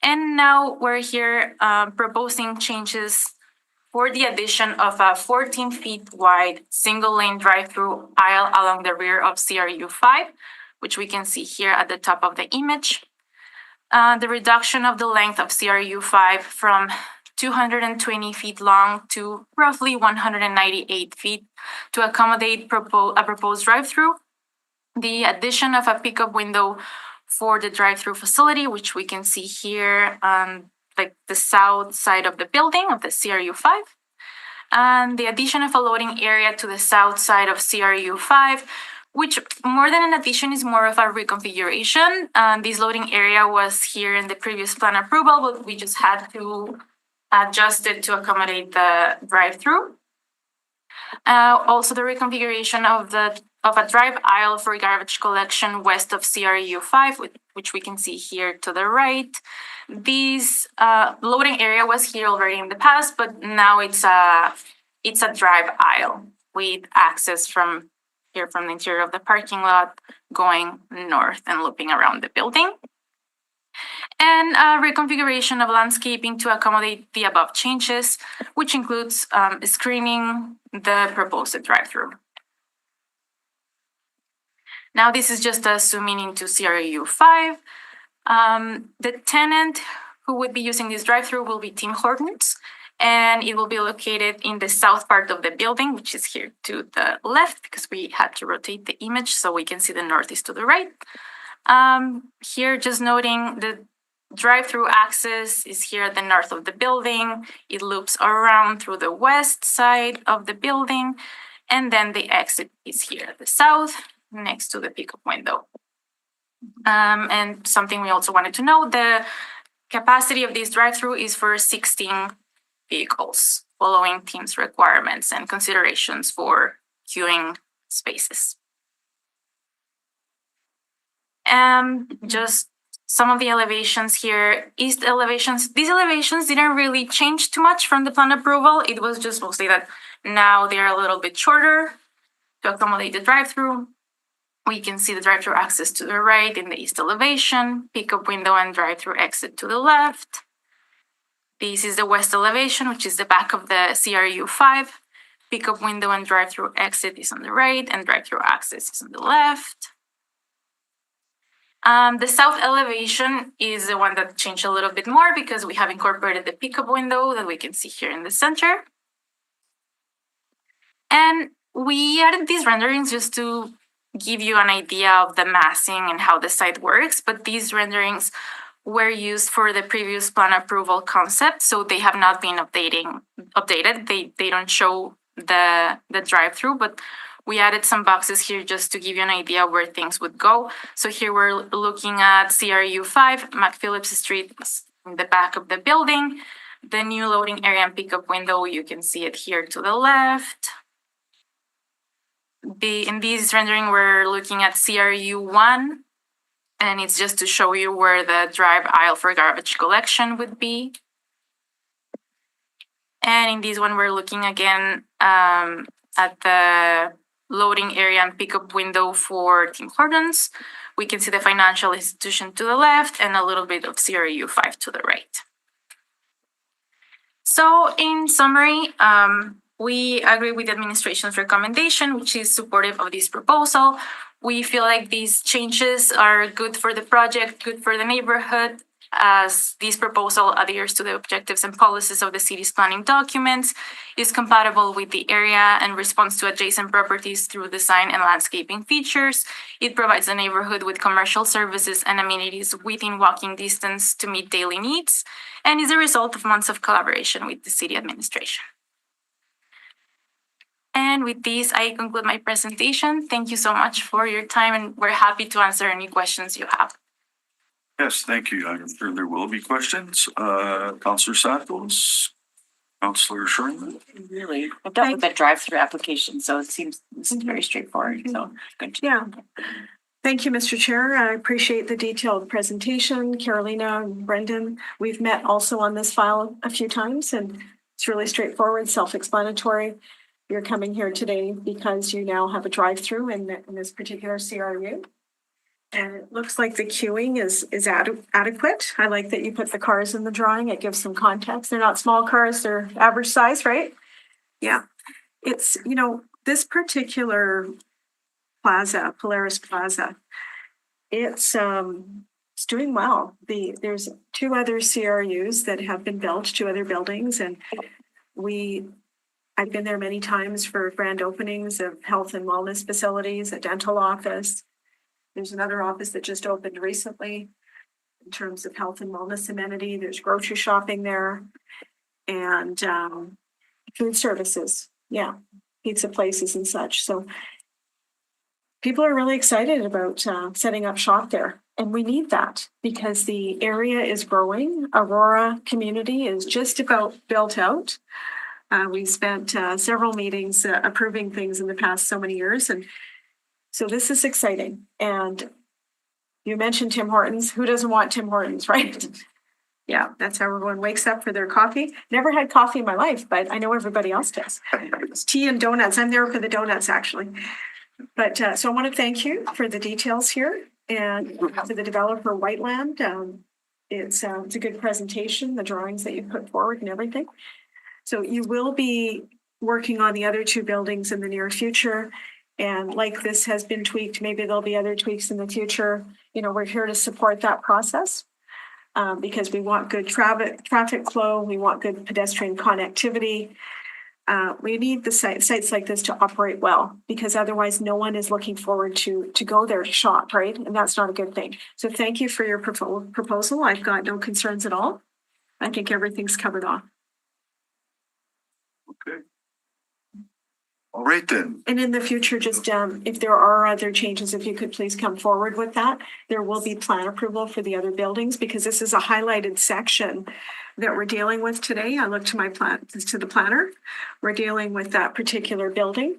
And now we're here proposing changes for the addition of a 14 feet wide single lane drive-through aisle along the rear of CRU5, which we can see here at the top of the image. The reduction of the length of CRU5 from 220 feet long to roughly 198 feet to accommodate a proposed drive-through. The addition of a pickup window for the drive-through facility, which we can see here on like the south side of the building of the CRU5. And the addition of a loading area to the south side of CRU5, which more than an addition is more of a reconfiguration. This loading area was here in the previous plan approval, but we just had to adjust it to accommodate the drive-through. Also the reconfiguration of a drive aisle for garbage collection west of CRU 5, which we can see here to the right. This loading area was here already in the past, but now it's a drive aisle with access from here from the interior of the parking lot going north and looping around the building. And reconfiguration of landscaping to accommodate the above changes, which includes screening the proposed drive-through. Now, this is just zooming into CRU 5. The tenant who would be using this drive-through will be Tim Hortons, and it will be located in the south part of the building, which is here to the left, because we had to rotate the image so we can see the north is to the right. Here, just noting the drive-through access is here at the north of the building. It loops around through the west side of the building, and then the exit is here at the south, next to the pickup window. And something we also wanted to know, the capacity of this drive-through is for 16 vehicles, following Tim's requirements and considerations for queuing spaces. Just some of the elevations here, east elevations. These elevations didn't really change too much from the plan approval. It was just mostly that now they're a little bit shorter to accommodate the drive-through. We can see the drive-through access to the right in the east elevation, pickup window and drive-through exit to the left. This is the west elevation, which is the back of the CRU 5. Pickup window and drive-through exit is on the right, and drive-through access is on the left. The south elevation is the one that changed a little bit more because we have incorporated the pickup window that we can see here in the center. And we added these renderings just to give you an idea of the massing and how the site works, but these renderings were used for the previous plan approval concept, so they have not been updated. They don't show the drive-through, but we added some boxes here just to give you an idea where things would go. So here we're looking at CRU 5, McPhillips Street in the back of the building. The new loading area and pickup window, you can see it here to the left. In this rendering, we're looking at CRU 1, and it's just to show you where the drive aisle for garbage collection would be. And in this one, we're looking again at the loading area and pickup window for Tim Hortons. We can see the financial institution to the left and a little bit of CRU 5 to the right. So in summary, we agree with the administration's recommendation, which is supportive of this proposal. We feel like these changes are good for the project, good for the neighborhood, as this proposal adheres to the objectives and policies of the city's planning documents, is compatible with the area and responds to adjacent properties through design and landscaping features. It provides the neighborhood with commercial services and amenities within walking distance to meet daily needs, and is a result of months of collaboration with the city administration. And with this, I conclude my presentation. Thank you so much for your time, and we're happy to answer any questions you have. Yes, thank you. I'm sure there will be questions. Councillor Santos, Councillor Sherman. Really, I've dealt with the drive-through application, so it seems this is very straightforward. So good. Yeah. Thank you, Mr. Chair. I appreciate the detailed presentation. Carolina and Brendan, we've met also on this file a few times, and it's really straightforward, self-explanatory. You're coming here today because you now have a drive-through in this particular CRU. And it looks like the queuing is adequate. I like that you put the cars in the drawing. It gives some context. They're not small cars, they're average size, right? Yeah. It's, this particular plaza, Polaris Plaza, it's doing well. There's 2 other CRUs that have been built, 2 other buildings, and I've been there many times for grand openings of health and wellness facilities, a dental office. There's another office that just opened recently in terms of health and wellness amenity. There's grocery shopping there and food services. Yeah, pizza places and such. So people are really excited about setting up shop there. And we need that because the area is growing. Aurora community is just about built out. We spent several meetings approving things in the past so many years, and so this is exciting. And you mentioned Tim Hortons. Who doesn't want Tim Hortons, right? Yeah, that's how everyone wakes up for their coffee. Never had coffee in my life, but I know everybody else does. It's tea and donuts. I'm there for the donuts, actually. But so I want to thank you for the details here and to the developer Whiteland. It's a good presentation, the drawings that you put forward and everything. So you will be working on the other two buildings in the near future. And like this has been tweaked, maybe there'll be other tweaks in the future. You know, we're here to support that process. Because we want good traffic flow, we want good pedestrian connectivity. We need the sites like this to operate well, because otherwise no one is looking forward to go there to shop, right? And that's not a good thing. So thank you for your proposal. I've got no concerns at all. I think everything's covered off. Okay. All right then. And in the future, just if there are other changes, if you could please come forward with that. There will be plan approval for the other buildings, because this is a highlighted section that we're dealing with today. I look to the planner. We're dealing with that particular building.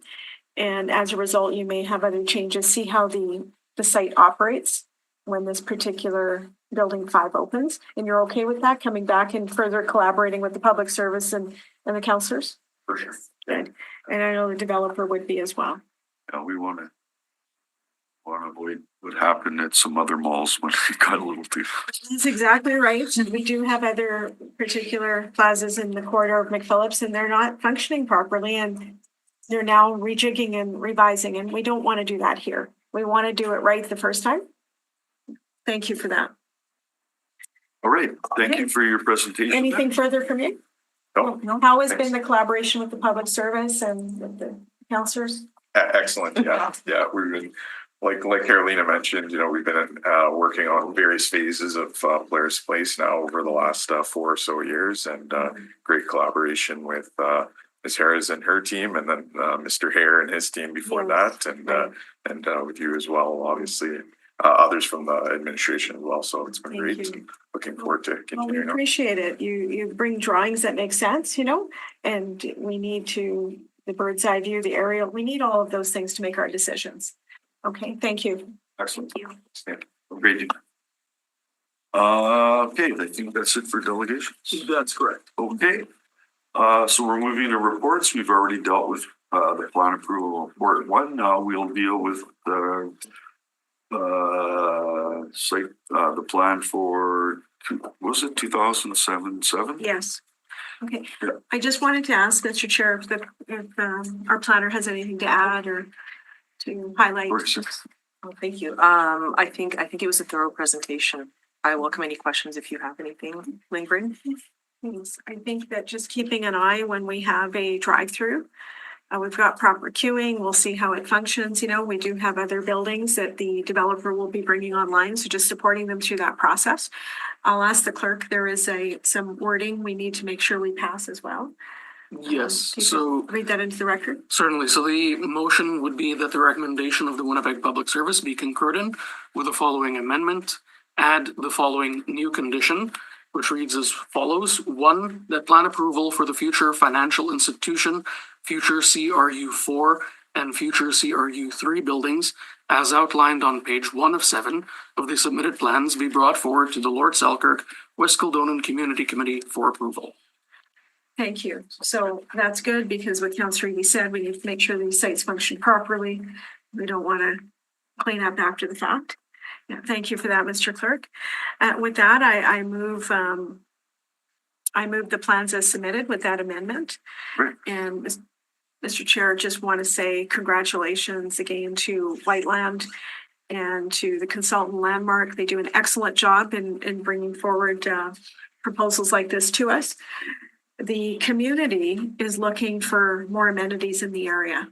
And as a result, you may have other changes. See how the site operates when this particular building 5 opens. And you're okay with that, coming back and further collaborating with the public service and the councillors? For sure. Good. And I know the developer would be as well. Yeah, we want to avoid what happened at some other malls when it got a little too. That's exactly right. We do have other particular plazas in the corridor of McPhillips, and they're not functioning properly, and they're now rejigging and revising, and we don't want to do that here. We want to do it right the first time. Thank you for that. All right. Thank you for your presentation. Anything further from you? No. How has been the collaboration with the public service and with the councillors? Excellent. Yeah. We've been, like Carolina mentioned, we've been working on various phases of Polaris Place now over the last 4 or so years, and great collaboration with Ms. Harris and her team, and then Mr. Hare and his team before that, and with you as well, obviously. Others from the administration as well. So it's been great. And looking forward to Well, we continuing. appreciate it. You bring drawings that make sense, and we need the bird's eye view, the aerial, we need all of those things to make our decisions. Okay, thank you. Excellent. Yeah, great. Okay, I think that's it for delegations. That's correct. Okay. So we're moving to reports. We've already dealt with the plan approval report 1. Now we'll deal with the site, the plan for, was it 2007? Yes. Okay. Yeah. I just wanted to ask Mr. Chair if our planner has anything to add or to highlight. Oh, thank you. I think it was a thorough presentation. I welcome any questions if you have anything lingering. Thanks. I think that just keeping an eye when we have a drive-through. We've got proper queuing. We'll see how it functions. We do have other buildings that the developer will be bringing online, so just supporting them through that process. I'll ask the clerk, there is some wording we need to make sure we pass as well. Yes, Can you so read that into the record. certainly. So the motion would be that the recommendation of the Winnipeg Public Service be concurred in with the following amendment. Add the following new condition, which reads as follows. 1, that plan approval for the future financial institution, future CRU4 and future CRU3 buildings, as outlined on page 1 of 7 of the submitted plans, be brought forward to the Lord Selkirk West Kildonan Community Committee for approval. Thank you. So that's good, because what Councillor Eby said, we need to make sure these sites function properly. We don't want to clean up after the fact. Yeah, thank you for that, Mr. Clerk. With that, I move the plans as submitted with that amendment. Great. And Mr. Chair, just want to say congratulations again to Whiteland and to the consultant Landmark. They do an excellent job in bringing forward proposals like this to us. The community is looking for more amenities in the area.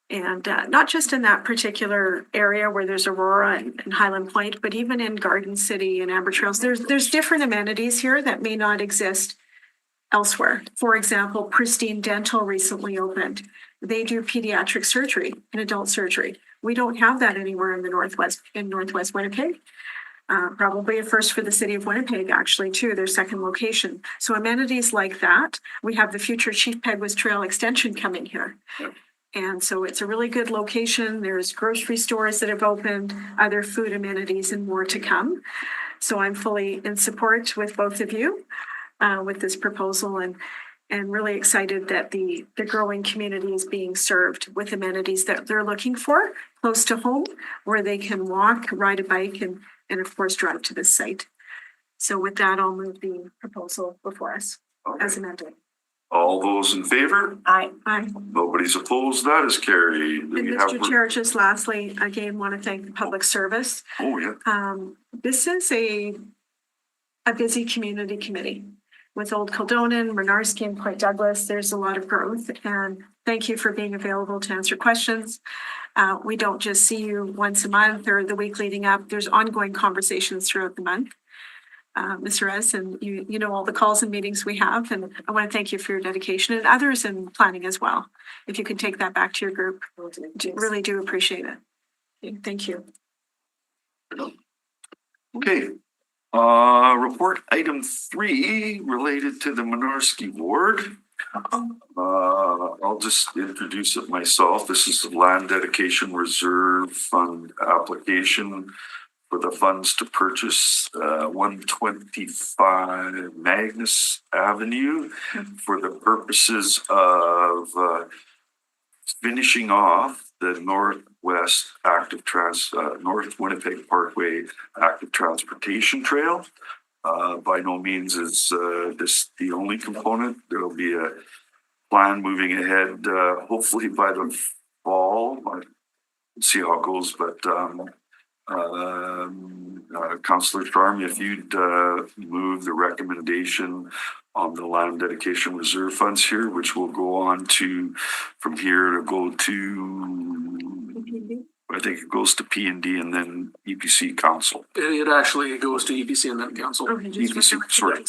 And not just in that particular area where there's Aurora and Highland Point, but even in Garden City and Amber Trails, there's different amenities here that may not exist elsewhere. For example, Pristine Dental recently opened. They do pediatric surgery and adult surgery. We don't have that anywhere in the Northwest Winnipeg. Probably a first for the city of Winnipeg, actually, too, their second location. So amenities like that, we have the future Chief Peguis Trail Extension coming here. And so it's a really good location. There's grocery stores that have opened, other food amenities and more to come. So I'm fully in support with both of you with this proposal and really excited that the growing community is being served with amenities that they're looking for close to home, where they can walk, ride a bike, and of course, drive to this site. So with that, I'll move the proposal before us as amended. All those in favor? Aye. Nobody's opposed. That is carried. And We have- Mr. Chair, just lastly, again, want to thank the public service. Oh, yeah. This is a busy community committee with Old Kildonan, Renarski, and Point Douglas. There's a lot of growth, and thank you for being available to answer questions. We don't just see you once a month or the week leading up. There's ongoing conversations throughout the month. Mr. Rez, and you know all the calls and meetings we have, and I want to thank you for your dedication and others in planning as well. If you can take that back to your group, really do appreciate it. Okay, thank you. Okay. Report item 3 related to the Mynarski ward. I'll just introduce it myself. This is the Land Dedication Reserve Fund application for the funds to purchase 125 Magnus Avenue for the purposes of finishing off the Northwest North Winnipeg Parkway Active Transportation Trail. By no means is this the only component. There will be a plan moving ahead, hopefully by the fall. We'll see how it goes, but Councillor Charm, if you'd move the recommendation on the land dedication reserve funds here, which will go on to, from here to go to, I think it goes to P&D and then EPC Council. It actually goes to EPC and then council. Okay, just EPC, sorry.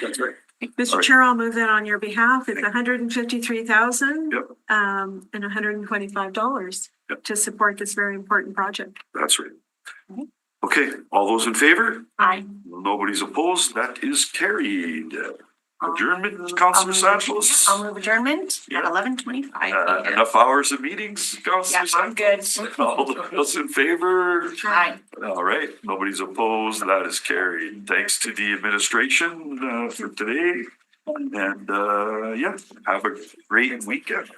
That's right. Mr. All right. Chair, I'll move that on your behalf. It's $153,000 Yep. and $125 Yep. to support this very important project. That's right. Okay, all those in favor? Aye. Nobody's opposed. That is carried. Adjournment, Councillor Santos? I'll move adjournment Yeah. at 11:25. Enough hours of meetings, Councillor Yeah, I'm good. Santos? All those in favor? Aye. All right, nobody's opposed. That is carried. Thanks to the administration for today. And yeah, have a great weekend.